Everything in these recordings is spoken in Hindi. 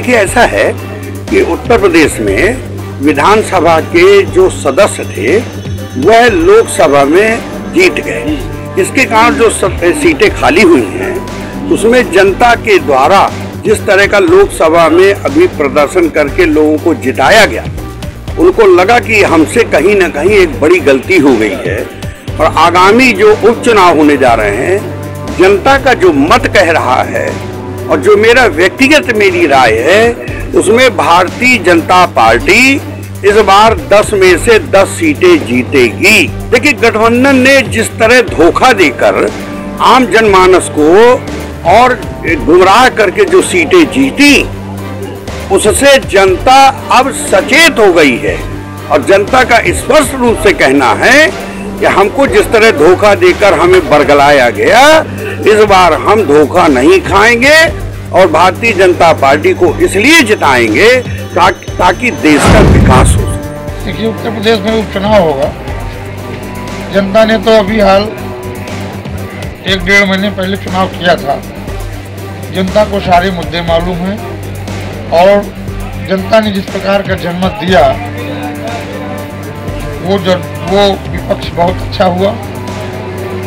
देखिए, ऐसा है कि उत्तर प्रदेश में विधानसभा के जो सदस्य थे वह लोकसभा में जीत गए। इसके कारण जो सीटें खाली हुई हैं उसमें जनता के द्वारा जिस तरह का लोकसभा में अभी प्रदर्शन करके लोगों को जिताया गया, उनको लगा कि हमसे कहीं ना कहीं एक बड़ी गलती हो गई है और आगामी जो उपचुनाव होने जा रहे हैं, जनता का जो मत कह रहा है और जो मेरी राय है, उसमें भारतीय जनता पार्टी इस बार 10 में से 10 सीटें जीतेगी। देखिए, गठबंधन ने जिस तरह धोखा देकर आम जनमानस को और गुमराह करके जो सीटें जीती, उससे जनता अब सचेत हो गई है और जनता का स्पष्ट रूप से कहना है कि हमको जिस तरह धोखा देकर हमें बरगलाया गया, इस बार हम धोखा नहीं खाएंगे और भारतीय जनता पार्टी को इसलिए जिताएंगे ताकि देश का विकास हो सके। देखिए, उत्तर प्रदेश में उपचुनाव होगा। जनता ने तो अभी हाल 1-1.5 महीने पहले चुनाव किया था। जनता को सारे मुद्दे मालूम हैं और जनता ने जिस प्रकार का जनमत दिया वो विपक्ष बहुत अच्छा हुआ।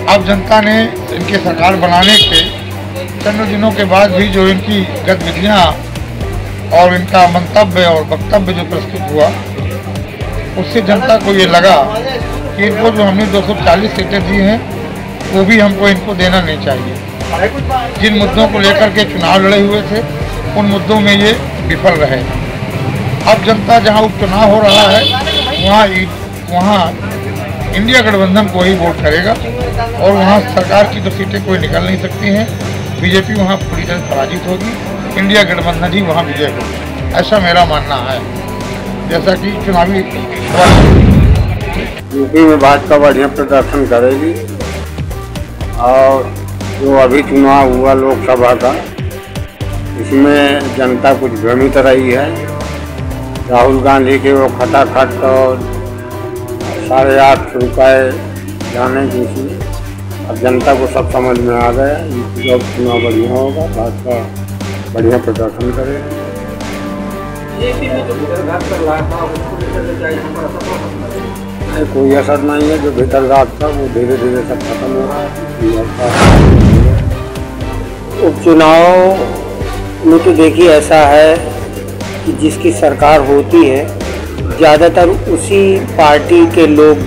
अब जनता ने इनके सरकार बनाने के चंद दिनों के बाद भी जो इनकी गतिविधियाँ और इनका मंतव्य और वक्तव्य जो प्रस्तुत हुआ, उससे जनता को ये लगा कि इनको जो हमने 240 सीटें दी हैं वो भी हमको इनको देना नहीं चाहिए। जिन मुद्दों को लेकर के चुनाव लड़े हुए थे उन मुद्दों में ये विफल रहे। अब जनता जहां उपचुनाव हो रहा है वहाँ इंडिया गठबंधन को ही वोट करेगा और वहाँ सरकार की तो सीटें कोई निकल नहीं सकती हैं। बीजेपी वहाँ पूरी तरह पराजित होगी, इंडिया गठबंधन ही वहाँ विजय होगी, ऐसा मेरा मानना है। जैसा कि चुनावी यूपी में भाजपा बढ़िया प्रदर्शन करेगी और जो अभी चुनाव हुआ लोकसभा का, इसमें जनता कुछ भ्रमित रही है। राहुल गांधी के वो खटाखट और 8.5 रुपये जाने की, अब जनता को सब समझ में आ गया। जब चुनाव बढ़िया होगा, भाजपा बढ़िया प्रदर्शन करेगा। कोई असर नहीं है, जो भीतर रात था वो धीरे धीरे सब खत्म हो रहा है। उपचुनाव में तो देखिए ऐसा है कि जिसकी सरकार होती है ज़्यादातर उसी पार्टी के लोग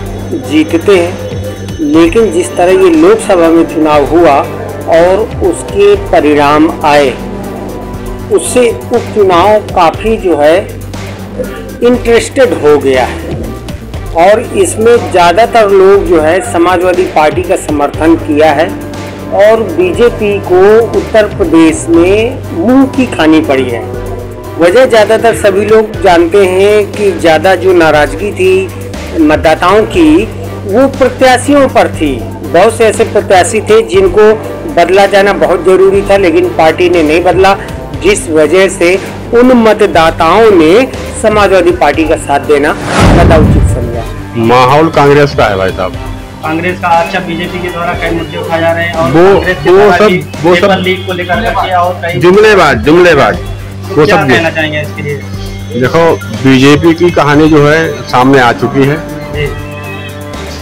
जीतते हैं, लेकिन जिस तरह ये लोकसभा में चुनाव हुआ और उसके परिणाम आए, उससे उपचुनाव काफ़ी जो है इंटरेस्टेड हो गया है और इसमें ज़्यादातर लोग जो है समाजवादी पार्टी का समर्थन किया है और बीजेपी को उत्तर प्रदेश में मुंह की खानी पड़ी है। वजह ज़्यादातर सभी लोग जानते हैं कि ज़्यादा जो नाराज़गी थी मतदाताओं की वो प्रत्याशियों पर थी। बहुत से ऐसे प्रत्याशी थे जिनको बदला जाना बहुत ज़रूरी था, लेकिन पार्टी ने नहीं बदला, जिस वजह से उन मतदाताओं ने समाजवादी पार्टी का साथ देना ज़्यादा उचित समझा। माहौल कांग्रेस का है भाई साहब। कांग्रेस का अच्छा, बीजेपी के द्वारा कई मुद्दे उठाए जा रहे हैं और वो सब लीग को लेकर और कई जुमलेबाज वो सब कहना चाहेंगे इसके लिए। देखो, बीजेपी की कहानी जो है सामने आ चुकी है।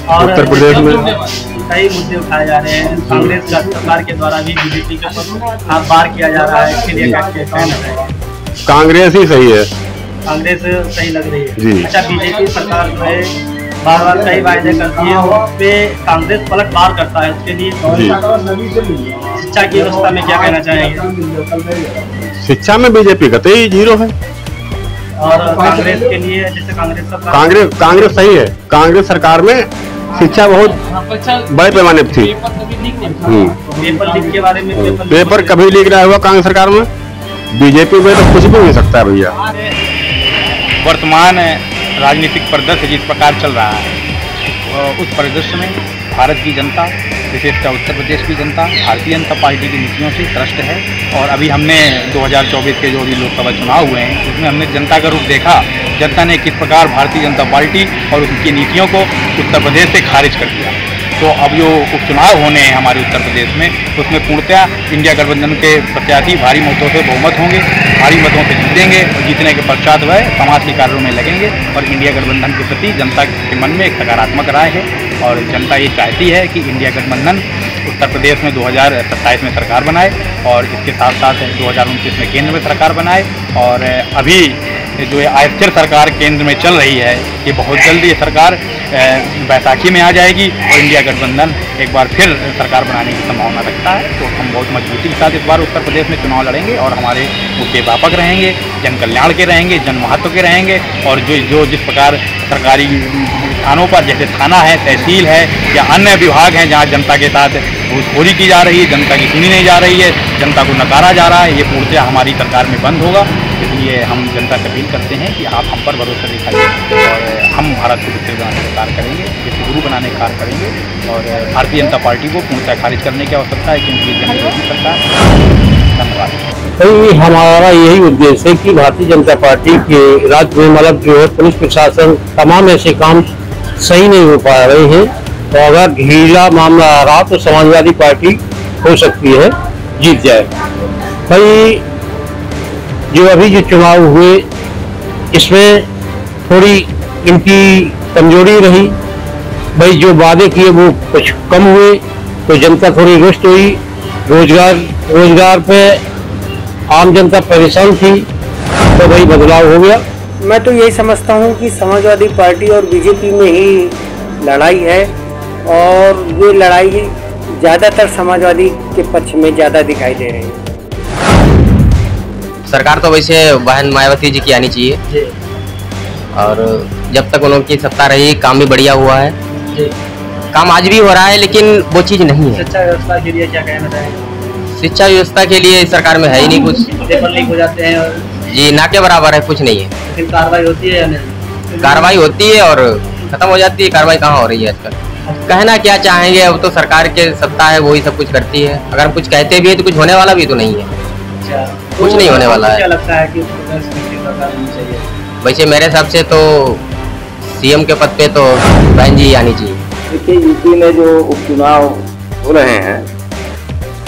और उत्तर प्रदेश में कई मुद्दे उठाए जा रहे हैं। कांग्रेस का सरकार के द्वारा भी बीजेपी के ऊपर बार किया जा रहा है, इसके लिए क्या कहना चाहिए? कांग्रेस ही सही है, कांग्रेस सही लग रही है जी। अच्छा, बीजेपी सरकार जो है बार कई वायदे करती है, उस पे कांग्रेस पलटवार करता है। उसके लिए शिक्षा की व्यवस्था में क्या कहना चाहेंगे? शिक्षा में बीजेपी कतई 0 है और कांग्रेस के लिए जैसे कांग्रेस सही है। कांग्रेस सरकार में शिक्षा बहुत बड़े पैमाने पर थी। पेपर लीक के बारे में पेपर कभी लीक नहीं हुआ कांग्रेस सरकार में। बीजेपी में तो कुछ भी हो सकता है भैया। वर्तमान राजनीतिक परिदृश्य जिस प्रकार चल रहा है, उस परिदृश्य में भारत की जनता, विशेषकर उत्तर प्रदेश की जनता भारतीय जनता पार्टी की नीतियों से त्रस्त है। और अभी हमने 2024 के जो भी लोकसभा चुनाव हुए हैं, उसमें हमने जनता का रूप देखा। जनता ने किस प्रकार भारतीय जनता पार्टी और उसकी नीतियों को उत्तर प्रदेश से खारिज कर दिया। तो अब जो उपचुनाव होने हैं हमारे उत्तर प्रदेश में, उसमें पूर्णतः इंडिया गठबंधन के प्रत्याशी भारी मतों से बहुमत होंगे, भारी मतों से जीतेंगे और जीतने के पश्चात वह समाज के कार्यों में लगेंगे। और इंडिया गठबंधन के प्रति जनता के मन में एक सकारात्मक राय है और जनता ये चाहती है कि इंडिया गठबंधन उत्तर प्रदेश में 2027 में सरकार बनाए और इसके साथ साथ 2029 में केंद्र में सरकार बनाए। और अभी जो अस्थिर सरकार केंद्र में चल रही है, ये बहुत जल्द ये सरकार बैसाखी में आ जाएगी और इंडिया गठबंधन एक बार फिर सरकार बनाने की संभावना रखता है। तो हम बहुत मजबूती के साथ इस बार उत्तर प्रदेश में चुनाव लड़ेंगे और हमारे मुद्दे व्यापक रहेंगे, जन कल्याण के रहेंगे, जन महत्व के रहेंगे। और जो जिस प्रकार सरकारी स्थानों पर जैसे थाना है, तहसील है या अन्य विभाग हैं जहाँ जनता के साथ घूसखोरी की जा रही है, जनता की सुनी नहीं जा रही है, जनता को नकारा जा रहा है, ये पूर्णतः हमारी सरकार में बंद होगा। इसलिए हम जनता से अपील करते हैं कि आप हम पर भरोसा दिखाइए और हम भारत को विकसित बनाने का कार्य करेंगे, विश्व गुरु बनाने का कार्य करेंगे। और भारतीय जनता पार्टी को पूर्णतः खारिज करने की आवश्यकता है क्योंकि ये जनविरोधी सरकार है। धन्यवाद। हमारा यही उद्देश्य है कि भारतीय जनता पार्टी के राज्य में मतलब जो है पुलिस प्रशासन तमाम ऐसे काम सही नहीं हो पा रहे हैं। तो अगर ढीला मामला आ रहा तो समाजवादी पार्टी हो सकती है जीत जाए। भाई जो अभी जो चुनाव हुए इसमें थोड़ी इनकी कमजोरी रही। भाई जो वादे किए वो कुछ कम हुए तो जनता थोड़ी रुष्ट हुई। रोजगार पे आम जनता परेशान थी तो भाई बदलाव हो गया। मैं तो यही समझता हूँ कि समाजवादी पार्टी और बीजेपी में ही लड़ाई है और ये लड़ाई ज़्यादातर समाजवादी के पक्ष में ज़्यादा दिखाई दे रही है। सरकार तो वैसे बहन मायावती जी की आनी चाहिए और जब तक उनकी सत्ता रही काम भी बढ़िया हुआ है, काम आज भी हो रहा है लेकिन वो चीज़ नहीं है। शिक्षा व्यवस्था के लिए क्या कहना चाहेंगे? शिक्षा व्यवस्था के लिए सरकार में है ही नहीं कुछ। पेपर लीक हो जाते हैं और जी ना के बराबर है, कुछ नहीं है। लेकिन कार्रवाई होती है या नहीं? कार्रवाई होती है और खत्म हो जाती है। कार्रवाई कहाँ हो रही है आजकल? कहना क्या चाहेंगे, अब तो सरकार के सत्ता है वही सब कुछ करती है। अगर हम कुछ कहते भी है तो कुछ होने वाला भी तो नहीं है। कुछ नहीं होने वाला है। क्या लगता है कि उत्तर प्रदेश में किस सरकार होनी चाहिए? वैसे मेरे हिसाब से तो सीएम के पद पे तो बहन जी आनी चाहिए। देखिए यूपी में जो उपचुनाव हो रहे हैं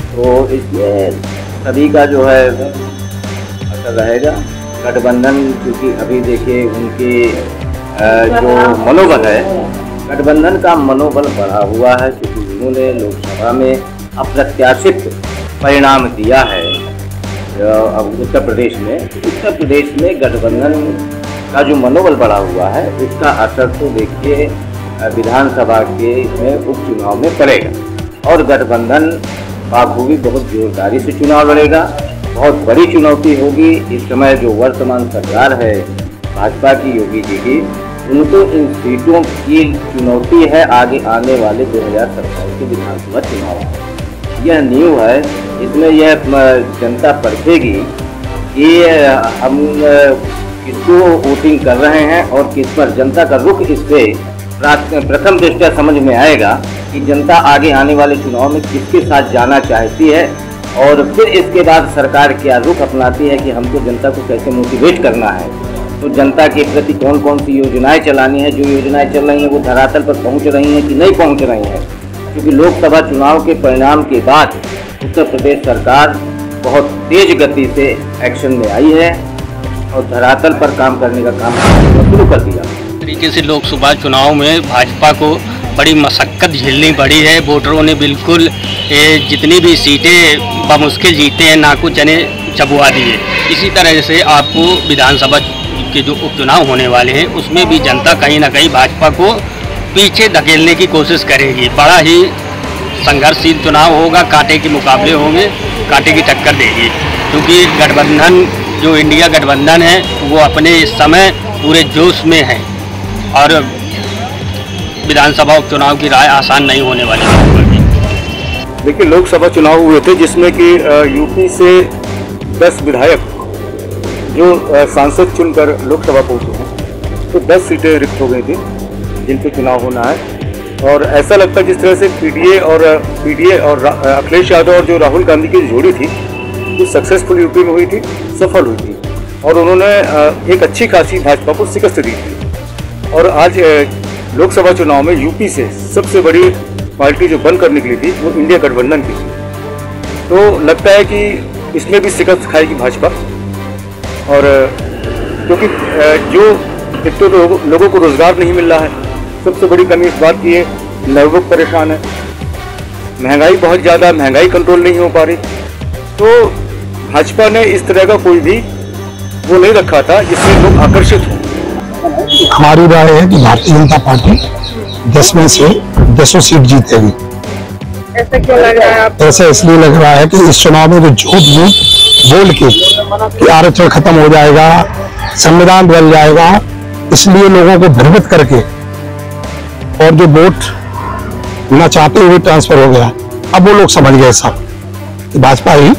तो इसमें सभी का जो है असर रहेगा। गठबंधन क्योंकि अभी देखिए उनके जो मनोबल है, गठबंधन का मनोबल बढ़ा हुआ है क्योंकि उन्होंने लोकसभा में अप्रत्याशित परिणाम दिया है। अब उत्तर प्रदेश में गठबंधन का जो मनोबल बढ़ा हुआ है उसका असर तो देखिए विधानसभा के इसमें उपचुनाव में पड़ेगा और गठबंधन बाखूबी बहुत जोरदारी से चुनाव लड़ेगा। बहुत बड़ी चुनौती होगी। इस समय जो वर्तमान सरकार है भाजपा की, योगी जी की, उनको इन सीटों की चुनौती है आगे आने वाले 2027 के विधानसभा चुनाव। यह न्यू है, इसमें यह जनता परखेगी कि हम किसको वोटिंग कर रहे हैं और किस पर। जनता का रुख इससे प्रथम दृष्टया समझ में आएगा कि जनता आगे आने वाले चुनाव में किसके साथ जाना चाहती है और फिर इसके बाद सरकार क्या रुख अपनाती है कि हमको जनता को कैसे मोटिवेट करना है। तो जनता के प्रति कौन कौन सी योजनाएं चलानी है, जो योजनाएं चल रही हैं वो धरातल पर पहुंच रही हैं कि नहीं पहुंच रही हैं। क्योंकि लोकसभा चुनाव के परिणाम के बाद उत्तर प्रदेश सरकार बहुत तेज गति से एक्शन में आई है और धरातल पर काम करने का काम शुरू कर दिया। तरीके से लोकसभा चुनाव में भाजपा को बड़ी मशक्कत झेलनी पड़ी है। वोटरों ने बिल्कुल जितनी भी सीटें बमुश्किल जीते हैं, नाकू चने चबुआ दिए। इसी तरह से आपको विधानसभा के जो उपचुनाव होने वाले हैं उसमें भी जनता कहीं ना कहीं भाजपा को पीछे धकेलने की कोशिश करेगी। बड़ा ही संघर्षशील चुनाव होगा, कांटे के मुकाबले होंगे, कांटे की टक्कर देगी। क्योंकि गठबंधन जो इंडिया गठबंधन है वो अपने इस समय पूरे जोश में है और विधानसभा उपचुनाव की राय आसान नहीं होने वाली है। देखिए लोकसभा चुनाव हुए थे जिसमें कि यूपी से 10 विधायक जो सांसद चुनकर लोकसभा पहुंचे हैं तो 10 सीटें रिक्त हो गई थी जिन पे चुनाव होना है। और ऐसा लगता है जिस तरह से पीडीए और अखिलेश यादव और जो राहुल गांधी की जोड़ी थी जो सक्सेसफुल यूपी में हुई थी, सफल हुई थी और उन्होंने एक अच्छी खासी भाजपा को शिकस्त दी थी। और आज लोकसभा चुनाव में यूपी से सबसे बड़ी पार्टी जो बंद करने के लिए थी वो इंडिया गठबंधन की थी। तो लगता है कि इसमें भी शिकस्त खाएगी भाजपा। और क्योंकि जो एक तो लोगों को रोजगार नहीं मिल रहा है, सबसे बड़ी कमी इस बात की है, लोग परेशान है, महंगाई बहुत ज़्यादा, महंगाई कंट्रोल नहीं हो पा रही। तो भाजपा ने इस तरह का कोई भी वो नहीं रखा था जिससे लोग आकर्षित हों। हमारी राय है कि भारतीय जनता पार्टी 10 में से 10 सीट जीतेगी। ऐसा क्यों लग रहा है आपको? ऐसा इसलिए लग रहा है कि इस चुनाव में जो झूठ बोल के कि आरक्षण खत्म हो जाएगा, संविधान बदल जाएगा, इसलिए लोगों को भ्रमित करके और जो वोट न चाहते हुए ट्रांसफर हो गया, अब वो लोग समझ गए सब कि भाजपा ही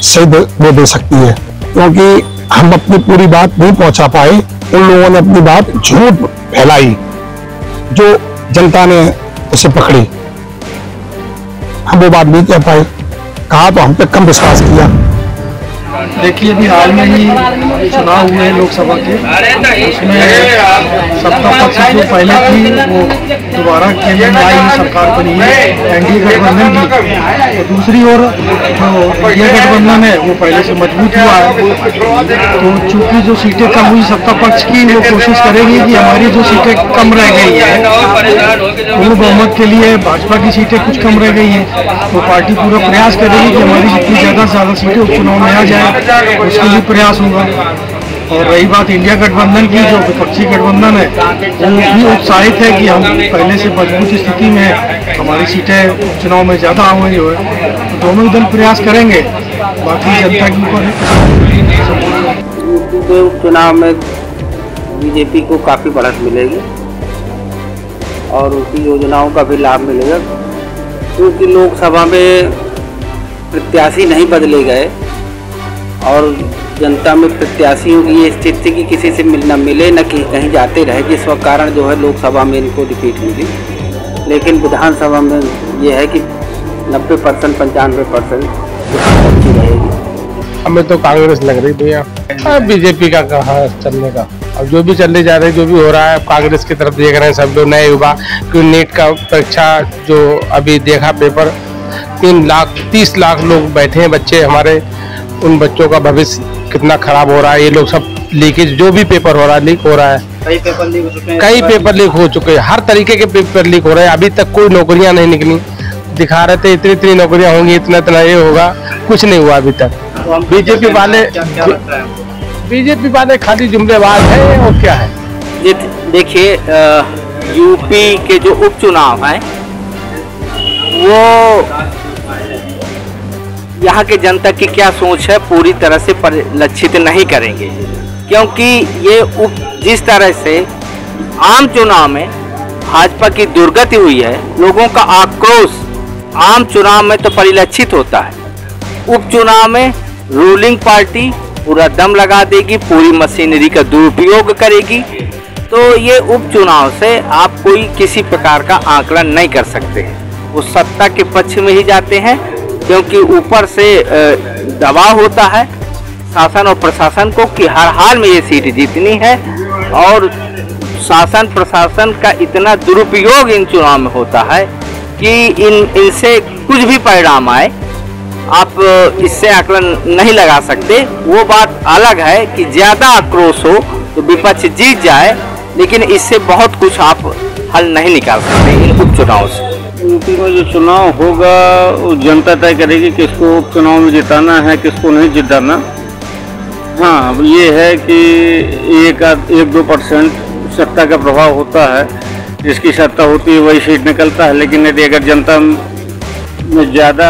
सही वो दे सकती है। क्योंकि हम अपनी पूरी बात नहीं पहुंचा पाए, उन लोगों ने अपनी बात झूठ फैलाई जो जनता ने उसे पकड़ी। हम वो बात नहीं कह पाए, कहा तो हम पे कम विश्वास किया। देखिए अभी हाल में ही चुनाव हुए हैं लोकसभा के, उसमें सत्ता पक्ष जो पहले थी वो दोबारा केंद्र में आई सरकार बनी है एनडीए गठबंधन की, और दूसरी ओर जो ये गठबंधन है वो पहले से मजबूत हुआ है। तो चूंकि जो सीटें कम हुई सत्ता पक्ष की, वो कोशिश करेगी कि हमारी जो सीटें कम रह गई है, पूर्ण बहुमत के लिए भाजपा की सीटें कुछ कम रह गई हैं, तो पार्टी पूरा प्रयास करेगी कि हमारी जितनी ज़्यादा से ज़्यादा सीटें उपचुनाव में आ जाए, उसके लिए प्रयास होगा। और रही बात इंडिया गठबंधन की, जो विपक्षी गठबंधन है वो भी उत्साहित है कि हम पहले से मजबूत स्थिति में है, हमारी सीटें उपचुनाव में ज़्यादा हुई जो है, तो दोनों ही दल प्रयास करेंगे, बाकी जनता के ऊपर है। उपचुनाव में बीजेपी को काफ़ी बढ़त मिलेगी और उनकी योजनाओं का भी लाभ मिलेगा, क्योंकि लोकसभा में प्रत्याशी नहीं बदले गए और जनता में प्रत्याशियों की ये स्थिति की किसी से मिलना मिले न कि कहीं जाते रहे, जिस कारण जो है लोकसभा में इनको डिफीट मिली। लेकिन विधानसभा में ये है कि 90% 95% अच्छी रहेगी। हमें तो कांग्रेस लग रही भैया, बीजेपी का कहा चलने का। अब जो भी चलने जा रहे हैं, जो भी हो रहा है, कांग्रेस की तरफ देख रहे हैं सब लोग, नए युवा। क्योंकि नीट का परीक्षा जो अभी देखा पेपर, 30 लाख लोग बैठे हैं बच्चे हमारे, उन बच्चों का भविष्य कितना खराब हो रहा है। ये लोग सब लीकेज, जो भी पेपर हो रहा है, लीक हो रहा है। कई पेपर लीक हो चुके हैं, कई पेपर लीक हो चुके हैं, हर तरीके के पेपर लीक हो रहे हैं। अभी तक कोई नौकरियां नहीं निकली, दिखा रहे थे इतनी नौकरियां होंगी, इतना ये होगा, कुछ नहीं हुआ अभी तक। बीजेपी वाले खाली जुमलेबाज है और क्या है। देखिए यूपी के जो उपचुनाव हैं वो यहाँ के जनता की क्या सोच है पूरी तरह से परिलक्षित नहीं करेंगे, क्योंकि ये जिस तरह से आम चुनाव में भाजपा की दुर्गति हुई है, लोगों का आक्रोश आम चुनाव में तो परिलक्षित होता है, उपचुनाव में रूलिंग पार्टी पूरा दम लगा देगी, पूरी मशीनरी का दुरुपयोग करेगी। तो ये उपचुनाव से आप कोई किसी प्रकार का आकलन नहीं कर सकते हैं, वो सत्ता के पक्ष में ही जाते हैं, क्योंकि ऊपर से दबाव होता है शासन और प्रशासन को कि हर हाल में ये सीट जीतनी है, और शासन प्रशासन का इतना दुरुपयोग इन चुनाव में होता है कि इनसे कुछ भी परिणाम आए आप इससे आकलन नहीं लगा सकते। वो बात अलग है कि ज़्यादा आक्रोश हो तो विपक्ष जीत जाए, लेकिन इससे बहुत कुछ आप हल नहीं निकाल सकते इन उपचुनाव से। यूपी में जो चुनाव होगा वो जनता तय करेगी किसको उपचुनाव में जिताना है, किसको नहीं जिताना। हाँ, अब ये है कि 1-2% सत्ता का प्रभाव होता है, जिसकी सत्ता होती है वही सीट निकलता है। लेकिन यदि अगर जनता में ज़्यादा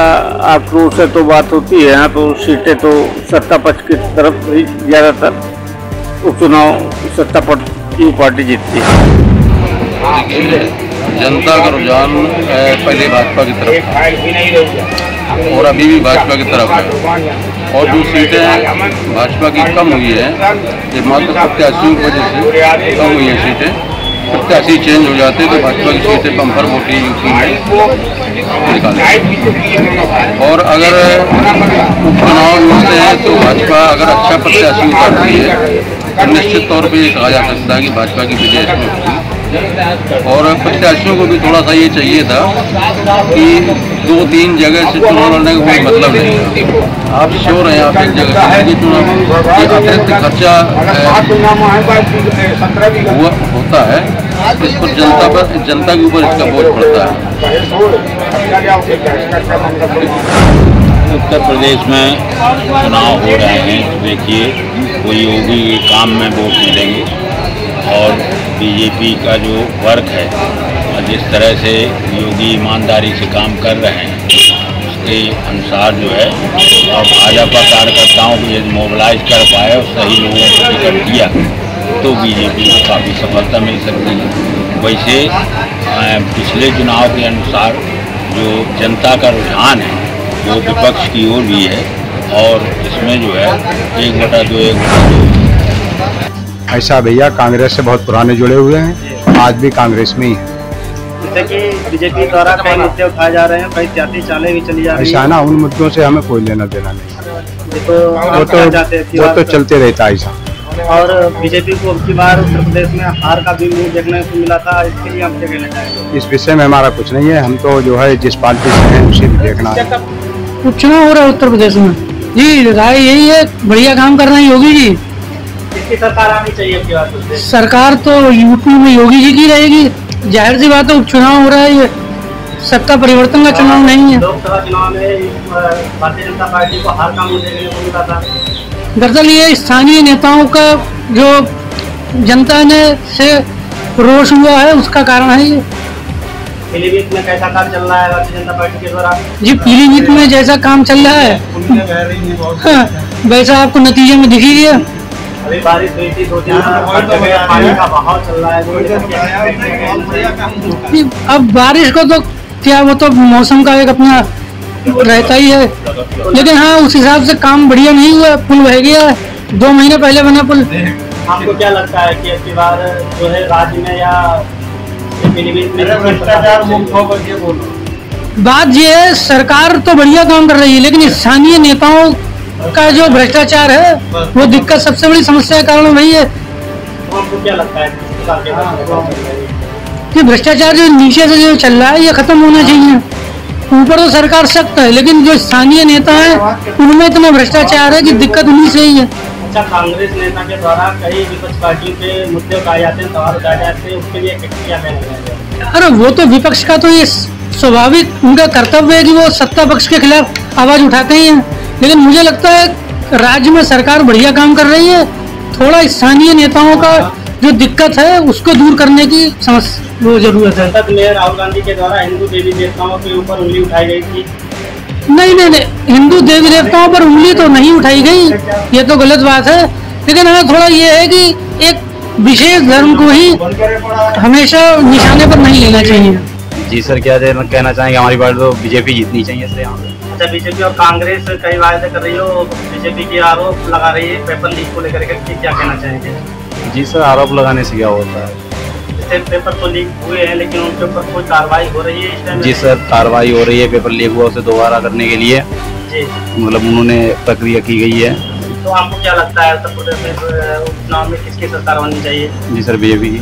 आक्रोश है तो बात होती है, यहाँ तो सीटें तो सत्ता पक्ष की तरफ ही ज़्यादातर उपचुनाव सत्ता पक्ष की पार्टी जीतती है। जनता का रुझान पहले भाजपा की तरफ था और अभी भी भाजपा की तरफ है, और जो सीटें भाजपा की कम हुई है ये मात्र प्रत्याशियों की वजह से कम हुई है सीटें। प्रत्याशी चेंज हो जाते तो भाजपा की सीटें बम्पर वोटी यूपी में निकाले। और अगर उपचुनाव होते हैं तो भाजपा अगर अच्छा प्रत्याशी उतारती है तो निश्चित तौर पर ये कहा जा सकता है कि भाजपा की विजय इसमें होगी। और प्रत्याशियों को भी थोड़ा सा ये चाहिए था कि 2-3 जगह से चुनाव लड़ने का कोई मतलब नहीं। आप श्योर हैं आप एक जगह से चुनाव, ये अतिरिक्त खर्चा होता है, इस पर जनता के ऊपर इसका बोझ पड़ता है। उत्तर प्रदेश में चुनाव हो रहे हैं, देखिए कोई योगी के काम में वोट मिलेंगे और बीजेपी का जो वर्क है जिस तरह से योगी ईमानदारी से काम कर रहे हैं उसके अनुसार जो है, और भाजपा कार्यकर्ताओं को यदि मोबिलाइज कर पाए और सही लोगों को टिकट दिया तो बीजेपी को काफ़ी सफलता मिल सकती है। वैसे पिछले चुनाव के अनुसार जो जनता का रुझान है वो विपक्ष की ओर भी है और इसमें जो है 1/2 ऐसा भैया कांग्रेस से बहुत पुराने जुड़े हुए हैं, आज भी कांग्रेस में ही है। जैसे कि बीजेपी द्वारा कई मुद्दे उठाए जा रहे हैं, कई सियासी चालें भी चली जा रही हैं। ऐसा ना, उन मुद्दों से हमें कोई लेना देना नहीं, वो तो चलते रहता है ऐसा। और बीजेपी को अब की बार उत्तर प्रदेश में हार का भी मुंह देखने को मिला था, इसके लिए हम क्या कहना चाहेंगे? इस विषय में हमारा कुछ नहीं है, हम तो जो है जिस पार्टी से हैं उसे भी देखना है। उपचुनाव हो रहा है उत्तर प्रदेश में जी, राय यही है, बढ़िया काम कर रहे हैं योगी जी। किसकी सरकार आनी चाहिए अब की बार? सरकार तो यूपी में योगी जी की रहेगी, जाहिर सी बात है। उपचुनाव हो रहा है, ये सत्ता परिवर्तन का चुनाव नहीं है। लोकसभा चुनाव में भारतीय जनता पार्टी को हार का मुंह देखने को मिला था। दरअसल ये स्थानीय नेताओं का जो जनता ने से रोष हुआ है उसका कारण है ये। पीलीभीत में कैसा काम चल रहा है भारतीय जनता पार्टी के द्वारा? जी पीलीभीत में जैसा काम चल रहा है वैसा आपको नतीजे में दिख ही गया। अभी बारिश हुई थी 2 दिन, पानी का बहाव चल रहा है। अब बारिश को तो क्या, वो तो मौसम का एक अपना रहता ही है, लेकिन हाँ उस हिसाब से काम बढ़िया नहीं हुआ। पुल बह गया है, 2 महीने पहले बना पुल। आपको क्या लगता है कि अब की बार जो है राज्य में या पीलीभीत में भ्रष्टाचार मुक्त होगा? ये बोलो। बात ये है, सरकार तो बढ़िया काम कर रही है, लेकिन स्थानीय नेताओं का जो भ्रष्टाचार है वो दिक्कत, सबसे बड़ी समस्या का कारण वही है। आपको क्या लगता है कि भ्रष्टाचार जो नीचे से जो चल रहा है ये खत्म होना चाहिए। ऊपर तो सरकार सख्त है, लेकिन जो स्थानीय नेता है उनमें इतना भ्रष्टाचार है कि दिक्कत उन्हीं से ही है। अच्छा, कांग्रेस नेता के द्वारा कई विपक्ष पार्टियों पे मुद्दे उठाए जाते हैं, सवाल उठाए जाते हैं, उसके लिए क्या कहना चाहिए? अरे वो तो विपक्ष का तो ये स्वाभाविक उनका कर्तव्य है कि वो सत्ता पक्ष के खिलाफ आवाज उठाते ही हैं, लेकिन मुझे लगता है राज्य में सरकार बढ़िया काम कर रही है। थोड़ा स्थानीय नेताओं का जो दिक्कत है उसको दूर करने की समस्या वो जरूरत है। संसद में राहुल गांधी के द्वारा हिंदू देवी देवताओं के ऊपर उंगली उठाई गई थी। नहीं, हिंदू देवी देवताओं पर उंगली तो नहीं उठाई गई, ये तो गलत बात है, लेकिन हमें थोड़ा ये है कि एक विशेष धर्म को ही हमेशा निशाने पर नहीं लेना चाहिए। जी सर, क्या कहना चाहेंगे? हमारी पार्टी तो बीजेपी जीतनी चाहिए इसलिए यहाँ पे। अच्छा, बीजेपी और कांग्रेस कई वायदे कर रही हो, बीजेपी की आरोप लगा रही है पेपर लीक को लेकर के, क्या कहना चाहेंगे? जी सर, आरोप लगाने से क्या होता है? जैसे पेपर तो लीक हुए हैं लेकिन उनके ऊपर कोई कार्रवाई हो रही है इस टाइम? जी सर, कार्रवाई हो रही है, पेपर लीक हुआ उसे दोबारा करने के लिए जी, मतलब उन्होंने प्रक्रिया की गई है। तो आपको क्या लगता है उत्तर प्रदेश में उपचुनाव में किसकी सरकार बननी चाहिए? जी सर, बीजेपी की।